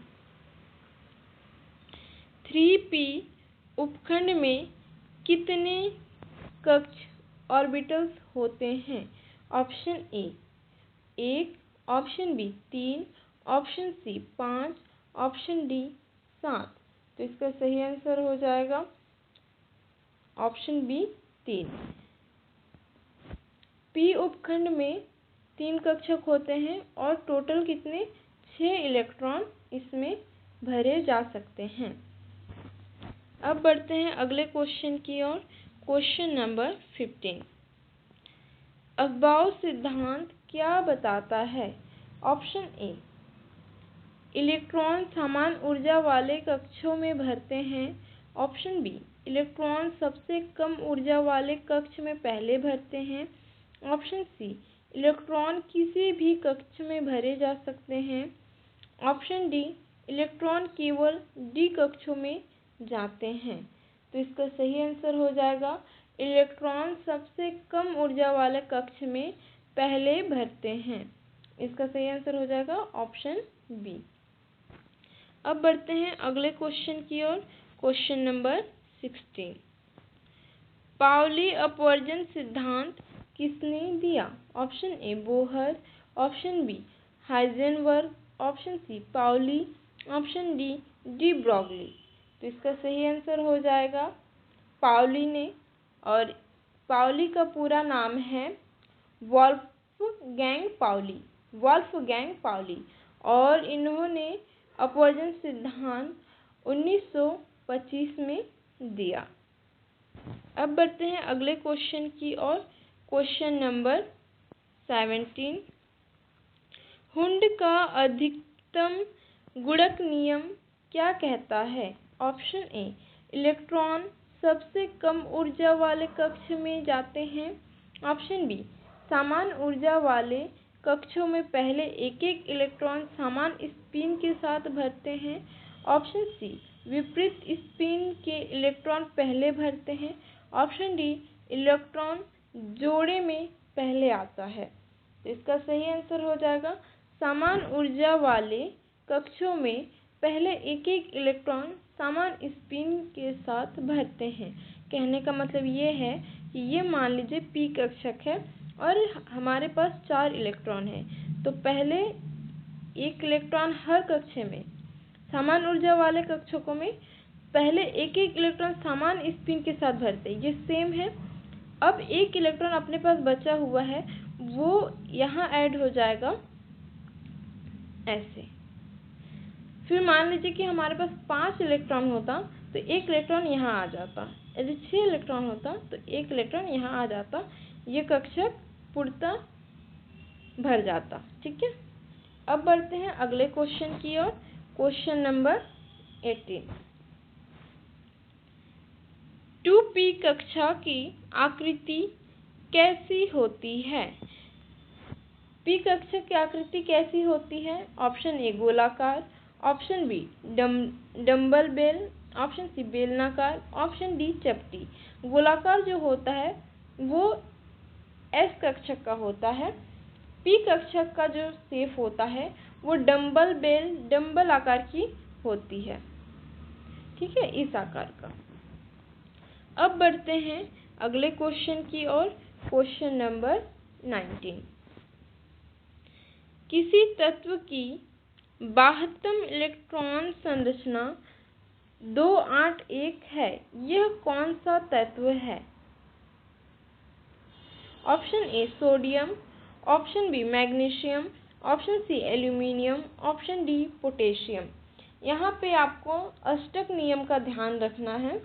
3p उपखंड में कितने कक्ष ऑर्बिटल्स होते हैं? Option A 1, option B 3, option C 5, option D 7। तो इसका सही आंसर हो जाएगा ऑप्शन बी 3। पी उपखंड में 3 कक्षक होते हैं और टोटल कितने 6 इलेक्ट्रॉन इसमें भरे जा सकते हैं। अब बढ़ते हैं अगले क्वेश्चन की ओर। Question number 15। अफबाउ सिद्धांत क्या बताता है? ऑप्शन ए इलेक्ट्रॉन समान ऊर्जा वाले कक्षों में भरते हैं, ऑप्शन बी इलेक्ट्रॉन सबसे कम ऊर्जा वाले कक्ष में पहले भरते हैं, ऑप्शन सी इलेक्ट्रॉन किसी भी कक्ष में भरे जा सकते हैं, ऑप्शन डी इलेक्ट्रॉन केवल डी कक्षों में जाते हैं। तो इसका सही आंसर हो जाएगा इलेक्ट्रॉन सबसे कम ऊर्जा वाले कक्ष में पहले भरते हैं। इसका सही आंसर हो जाएगा ऑप्शन बी। अब बढ़ते हैं अगले क्वेश्चन की ओर। Question number 16। पाउली अपवर्जन सिद्धांत किसने दिया? Option A Bohr, option B Heisenberg, option C Pauli, option D de Broglie. तो इसका सही आंसर हो जाएगा पाउली ने, और पाउली का पूरा नाम है वॉल्फगैंग पाउली, और इन्होंने अपवर्जन सिद्धांत 1925 में दिया। अब बढ़ते हैं अगले क्वेश्चन की ओर। Question number 17। हुंड का अधिकतम गुणक नियम क्या कहता है? ऑप्शन ए इलेक्ट्रॉन सबसे कम ऊर्जा वाले कक्ष में जाते हैं? ऑप्शन बी, समान ऊर्जा वाले कक्षों में पहले एक एक इलेक्ट्रॉन समान स्पिन के साथ भरते हैं। ऑप्शन सी, विपरीत स्पिन के इलेक्ट्रॉन पहले भरते हैं। ऑप्शन डी, इलेक्ट्रॉन जोड़े में पहले आता है। तो इसका सही आंसर हो जाएगा समान ऊर्जा वाले कक्षों में पहले एक एक इलेक्ट्रॉन समान स्पिन के साथ भरते हैं। कहने का मतलब ये है कि ये मान लीजिए पी कक्षक है और हमारे पास 4 इलेक्ट्रॉन है, तो पहले एक इलेक्ट्रॉन हर कक्ष में, समान ऊर्जा वाले कक्षकों में पहले एक एक इलेक्ट्रॉन समान स्पिन के साथ भरते हैं, ये सेम है। अब एक इलेक्ट्रॉन अपने पास बचा हुआ है, वो यहाँ ऐड हो जाएगा ऐसे। फिर मान लीजिए कि हमारे पास 5 इलेक्ट्रॉन होता तो एक इलेक्ट्रॉन यहाँ आ जाता। यदि 6 इलेक्ट्रॉन होता तो एक इलेक्ट्रॉन यहाँ आ जाता, ये कक्षक पूर्णतः भर जाता। ठीक है, अब बढ़ते हैं अगले क्वेश्चन की ओर। Question number 18। 2p कक्षा की आकृति कैसी होती है? p कक्षा की आकृति कैसी होती है? ऑप्शन ए, गोलाकार। Option B, dumbbell. Option C, बेलनाकार। ऑप्शन डी, चपटी। गोलाकार जो होता है वो एस कक्षक का होता है। पी कक्षक का जो शेप होता है वो डम्बल बेल, डम्बल आकार की होती है। ठीक है, इस आकार का। अब बढ़ते हैं अगले क्वेश्चन की ओर। Question number 19। किसी तत्व की बाह्यतम इलेक्ट्रॉन संरचना 281 है, यह कौन सा तत्व है? Option A, sodium. Option B, magnesium. Option C, aluminium. Option D, potassium. यहाँ पे आपको अष्टक नियम का ध्यान रखना है।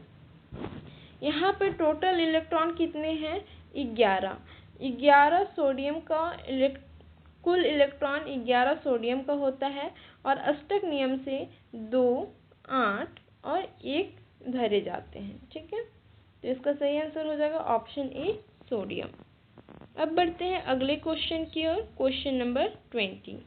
यहाँ पे टोटल इलेक्ट्रॉन कितने हैं? 11। 11 सोडियम का कुल इलेक्ट्रॉन 11 सोडियम का होता है और अष्टक नियम से 2, 8 और 1 धरे जाते हैं। ठीक है, तो इसका सही आंसर हो जाएगा ऑप्शन ए, सोडियम। अब बढ़ते हैं अगले क्वेश्चन की ओर। Question number 20।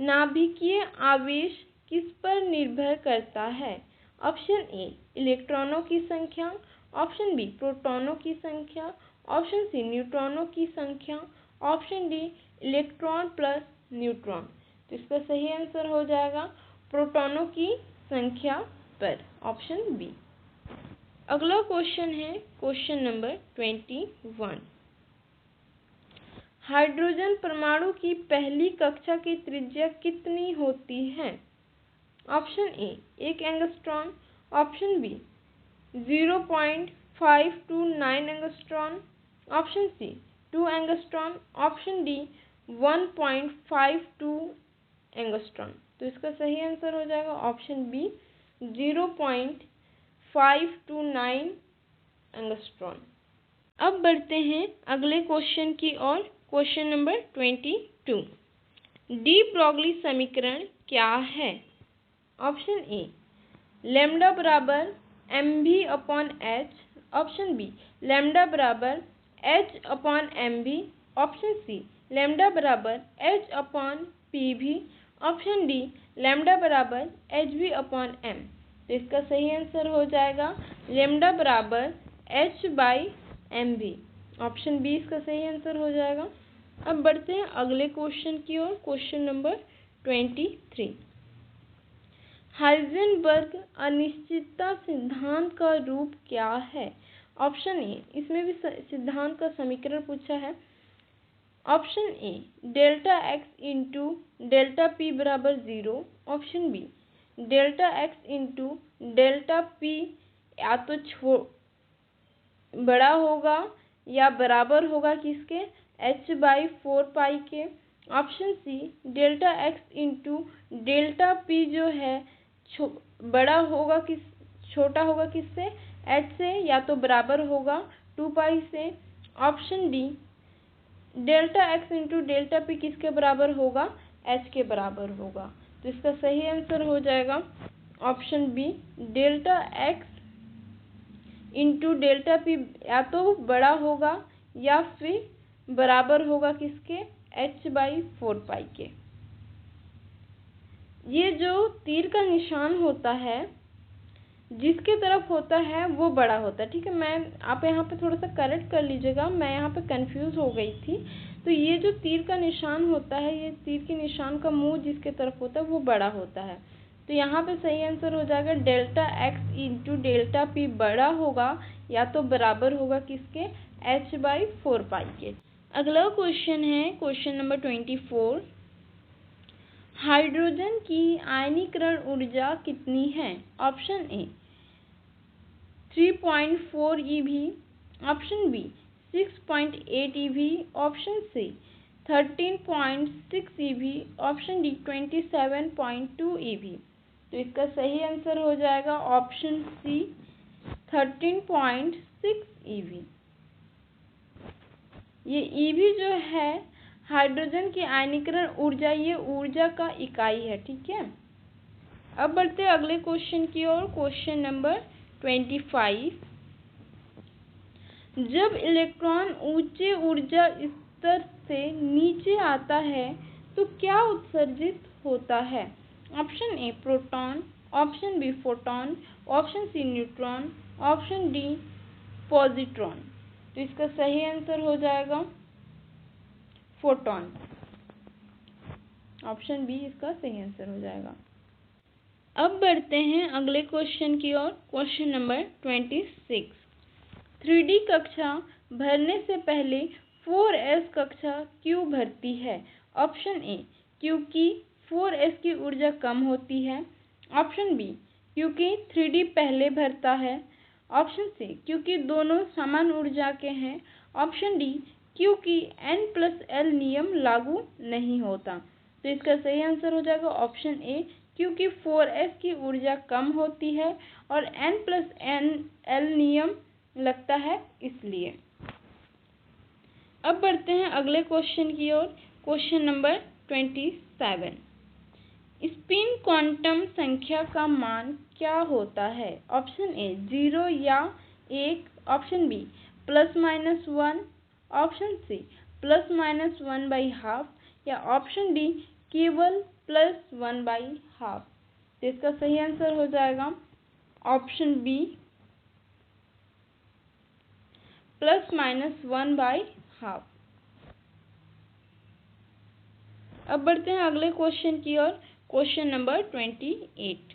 नाभिकीय आवेश किस पर निर्भर करता है? ऑप्शन ए, इलेक्ट्रॉनों की संख्या। ऑप्शन बी, प्रोटॉनों की संख्या। ऑप्शन सी, न्यूट्रॉनों की संख्या। Option D, electron plus neutron. तो इसका सही आंसर हो जाएगा प्रोटॉनों की संख्या पर, ऑप्शन बी। अगला क्वेश्चन है क्वेश्चन नंबर 21। हाइड्रोजन परमाणु की पहली कक्षा की त्रिज्या कितनी होती है? Option A, 1 angstrom. Option B, 0.529 angstrom. Option C, 2 angstrom. Option D, 1.52 angstrom. तो इसका सही आंसर हो जाएगा ऑप्शन बी, 0.529 एंगस्ट्रॉन। अब बढ़ते हैं अगले क्वेश्चन की ओर। Question number 22। डी ब्रॉगली समीकरण क्या है? ऑप्शन ए, लैम्डा बराबर mv/h। ऑप्शन बी, लैम्डा बराबर h/mv। ऑप्शन सी, लैम्डा बराबर h/pv। ऑप्शन डी, लैम्डा बराबर hv/m। तो इसका सही आंसर हो जाएगा लैम्डा बराबर h/mv। ऑप्शन बी इसका सही आंसर हो जाएगा। अब बढ़ते हैं अगले क्वेश्चन की ओर। Question number 23। हाइजेनबर्ग अनिश्चितता सिद्धांत का रूप क्या है? ऑप्शन ए, इसमें भी सिद्धांत का समीकरण पूछा है। Option A, delta X into delta P बराबर 0। Option B, delta X into delta P या तो बड़ा होगा या बराबर होगा किसके? h/4 के। Option C, delta X into delta P जो है बड़ा होगा छोटा होगा किससे? h से, या तो बराबर होगा 2 से। Option D, delta X into delta P किसके बराबर होगा? h के बराबर होगा। तो इसका सही आंसर हो जाएगा option B, delta X into delta P या तो बड़ा होगा या फिर बराबर होगा किसके, h/4 के। ये जो तीर का निशान होता है जिसके तरफ होता है वो बड़ा होता है, ठीक है। आप यहाँ पे थोड़ा सा करेक्ट कर लीजिएगा, मैं यहाँ पे कंफ्यूज हो गई थी। तो ये जो तीर का निशान होता है, ये तीर के निशान का मुंह जिसके तरफ होता है वो बड़ा होता है। तो यहाँ पे सही आंसर हो जाएगा delta x into delta P बड़ा होगा या तो बराबर होगा किसके, h/4 के। अगला क्वेश्चन है क्वेश्चन नंबर 24। हाइड्रोजन की आयनीकरण ऊर्जा कितनी है? Option A 3.4 eV, option B 6.8 eV, option C 13.6 eV, option D 27.2 eV। तो इसका सही आंसर हो जाएगा ऑप्शन सी 13.6 eV। ये eV जो है हाइड्रोजन की आयनीकरण ऊर्जा, ये ऊर्जा का इकाई है, ठीक है। अब बढ़ते हैं अगले क्वेश्चन की ओर, क्वेश्चन नंबर 25। जब इलेक्ट्रॉन ऊंचे ऊर्जा स्तर से नीचे आता है तो क्या उत्सर्जित होता है? Option A proton, option B photon, option C neutron, option D positron. तो इसका सही आंसर हो जाएगा फोटॉन, ऑप्शन बी इसका सही आंसर हो जाएगा। अब बढ़ते हैं अगले क्वेश्चन की ओर, क्वेश्चन नंबर 26। 3D कक्षा भरने से पहले 4s कक्षा क्यों भरती है? ऑप्शन ए क्योंकि 4s की ऊर्जा कम होती है, ऑप्शन बी क्योंकि 3D पहले भरता है, ऑप्शन सी क्योंकि दोनों समान ऊर्जा के हैं, ऑप्शन डी क्योंकि n+l नियम लागू नहीं होता। तो इसका सही आंसर हो जाएगा ऑप्शन ए क्योंकि 4s की ऊर्जा कम होती है और n+l नियम लगता है इसलिए। अब बढ़ते हैं अगले क्वेश्चन की ओर, क्वेश्चन नंबर 27। स्पिन क्वांटम संख्या का मान क्या होता है? ऑप्शन ए 0 या 1, ऑप्शन बी +-1, ऑप्शन सी +-1/2 या ऑप्शन डी केवल +1/2। तो इसका सही आंसर हो जाएगा ऑप्शन बी +-1/2। अब बढ़ते हैं अगले क्वेश्चन की ओर, क्वेश्चन नंबर 28।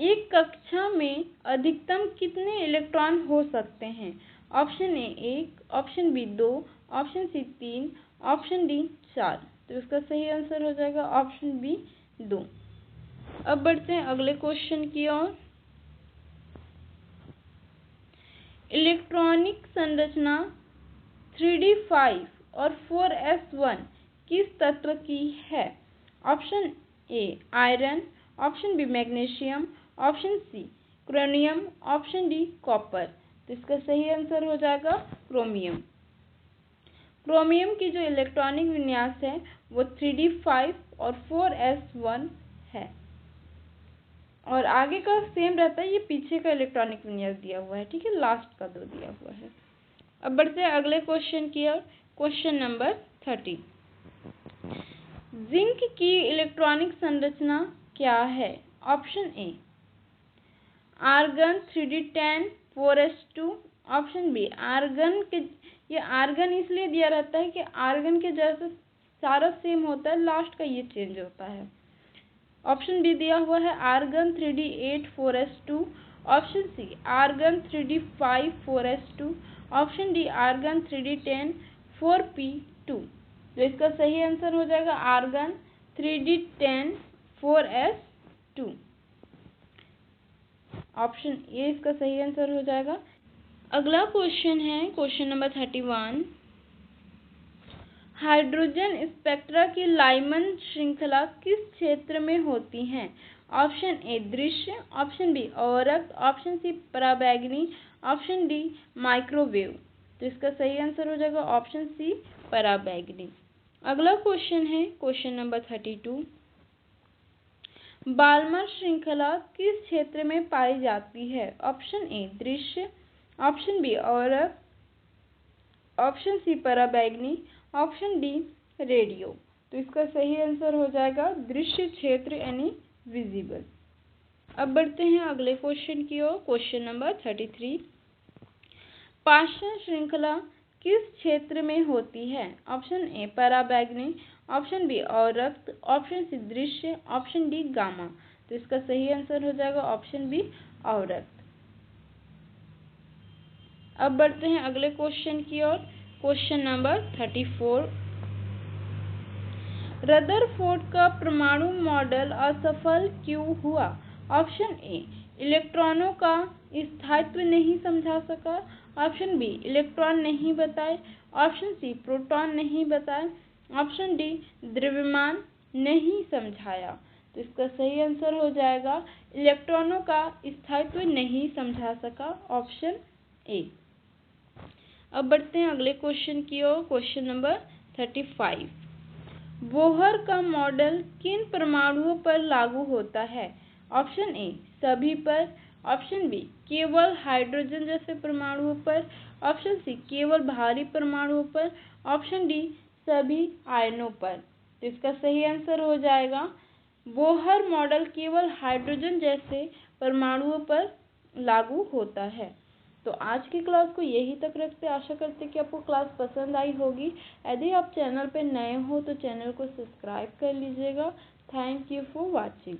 एक कक्षा में अधिकतम कितने इलेक्ट्रॉन हो सकते हैं? Option A 1, option B 2, option C 3, option D 4। तो इसका सही आंसर हो जाएगा ऑप्शन बी 2। अब बढ़ते हैं अगले क्वेश्चन की ओर। इलेक्ट्रॉनिक संरचना 3d5 और 4s1 किस तत्व की है? Option A iron, option B magnesium, option C chromium, option D copper. तो इसका सही आंसर हो जाएगा क्रोमियम। क्रोमियम की जो इलेक्ट्रॉनिक विन्यास है वो 3d5 और 4s1 है और आगे का सेम रहता है, ये पीछे का इलेक्ट्रॉनिक विन्यास दिया हुआ है, ठीक है, लास्ट का 2 दिया हुआ है। अब बढ़ते हैं अगले क्वेश्चन की ओर, क्वेश्चन नंबर 30। जिंक की इलेक्ट्रॉनिक संरचना क्या है? Option A argon 3d10 4s2, option B argon के, ये आर्गन इसलिए दिया रहता है कि आर्गन के जैसे सारा सेम होता है, लास्ट का ये चेंज होता है। ऑप्शन बी दिया हुआ है argon 3d8 4s2, option C argon 3d5 4s2, option D argon 3d10 4p2। तो इसका सही आंसर हो जाएगा argon 3d10 4s2, option A इसका सही आंसर हो जाएगा। अगला क्वेश्चन है क्वेश्चन नंबर 31। हाइड्रोजन स्पेक्ट्रा की लाइमन श्रृंखला किस क्षेत्र में होती हैं? ऑप्शन ए दृश्य, ऑप्शन बी अवरक्त, ऑप्शन सी पराबैंगनी, ऑप्शन डी माइक्रोवेव। तो इसका सही आंसर हो जाएगा ऑप्शन सी पराबैंगनी। अगला क्वेश्चन है क्वेश्चन नंबर 32। बाल्मर श्रृंखला किस क्षेत्र में पाई जाती है? ऑप्शन ए दृश्य, ऑप्शन बी औरक, ऑप्शन सी पराबैंगनी, ऑप्शन डी रेडियो। तो इसका सही आंसर हो जाएगा दृश्य क्षेत्र यानी विजिबल। अब बढ़ते हैं अगले क्वेश्चन की ओर। Question number 33। पाषाण श्रृंखला किस क्षेत्र में होती है? ऑप्शन ए पराबैंगनी, ऑप्शन बी औरक्त, ऑप्शन सी दृश्य, ऑप्शन डी गामा। तो इसका सही आंसर हो जाएगा ऑप्शन बी औरक्त। अब बढ़ते हैं अगले क्वेश्चन की ओर। Question number 34। रदरफोर्ड का परमाणु मॉडल असफल क्यों हुआ? ऑप्शन ए इलेक्ट्रॉनों का स्थायित्व नहीं समझा सका, ऑप्शन बी इलेक्ट्रॉन नहीं बताए, ऑप्शन सी प्रोटॉन नहीं बताए, ऑप्शन डी द्रव्यमान नहीं समझाया। तो इसका सही आंसर हो जाएगा इलेक्ट्रॉनों का स्थायित्व नहीं समझा सका, ऑप्शन ए। अब बढ़ते हैं अगले क्वेश्चन की ओर। Question number 35। बोहर का मॉडल किन परमाणुओं पर लागू होता है? ऑप्शन ए सभी पर, ऑप्शन बी केवल हाइड्रोजन जैसे परमाणुओं पर, ऑप्शन सी केवल भारी परमाणुओं पर, ऑप्शन डी सभी आयनों पर। तो इसका सही आंसर हो जाएगा बोहर मॉडल केवल हाइड्रोजन जैसे परमाणुओं पर लागू होता है। तो आज की क्लास को यही तक रखते, आशा करते कि आपको क्लास पसंद आई होगी। यदि आप चैनल पर नए हो तो चैनल को सब्सक्राइब कर लीजिएगा। Thank you for watching.